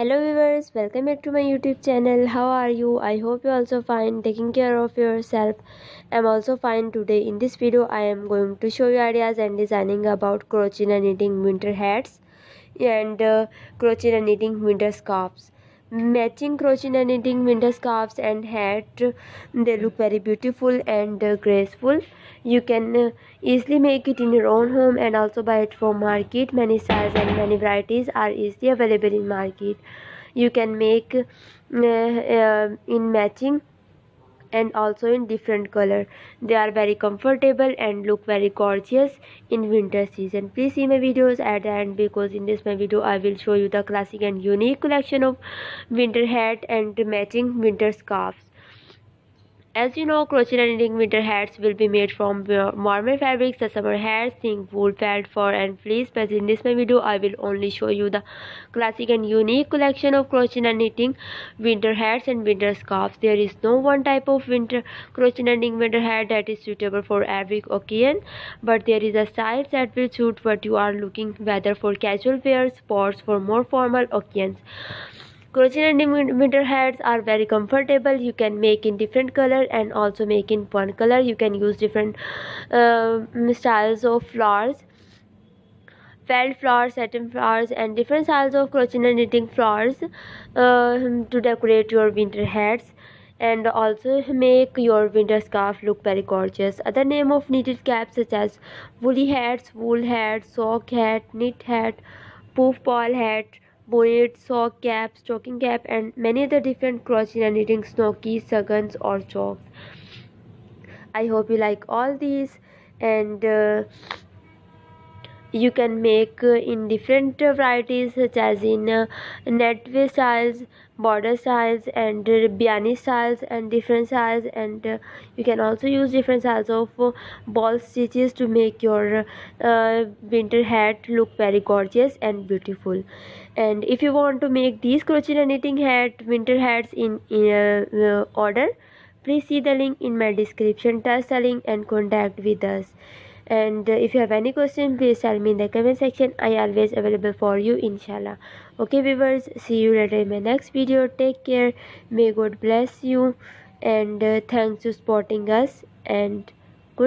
Hello viewers, welcome back to my YouTube channel. How are you? I hope you also fine, taking care of yourself. I'm also fine. Today in this video I am going to show you ideas and designing about crochet and knitting winter hats and crochet and knitting winter scarves. Matching crochet and knitting winter scarves and hat, they look very beautiful and graceful. You can easily make it in your own home and also buy it from market. Many styles and many varieties are easily available in market. You can make in matching and also in different color. They are very comfortable and look very gorgeous in winter season. Please see my videos at the end, because in this my video I will show you the classic and unique collection of winter hat and matching winter scarves. As you know, crochet and knitting winter hats will be made from warmer fabrics. The summer hats, think wool, felt, fur and fleece. But in this my video, I will only show you the classic and unique collection of crochet and knitting winter hats and winter scarves. There is no one type of winter crochet and knitting winter hat that is suitable for every occasion, but there is a style that will suit what you are looking, whether for casual wear, sports, for more formal occasions. Crochet and winter hats are very comfortable. You can make in different color and also make in one color. You can use different styles of flowers, felt flowers, satin flowers and different styles of crochet and knitting flowers to decorate your winter hats and also make your winter scarf look very gorgeous. Other name of knitted caps such as woolly hats, wool hat, sock hat, knit hat, poof ball hat, bonnet, sock cap, stocking cap and many other different crochet and knitting snowkeys, suggans or chalks. I hope you like all these, and you can make in different varieties such as in net styles, border styles and biani styles and different styles, and you can also use different styles of ball stitches to make your winter hat look very gorgeous and beautiful. And if you want to make these crochet and knitting winter hats in order, please see the link in my description, touch the link and contact with us. And if you have any question, please tell me in the comment section. I always available for you, inshallah. Okay viewers, see you later in my next video. Take care, may God bless you, and thanks for supporting us, and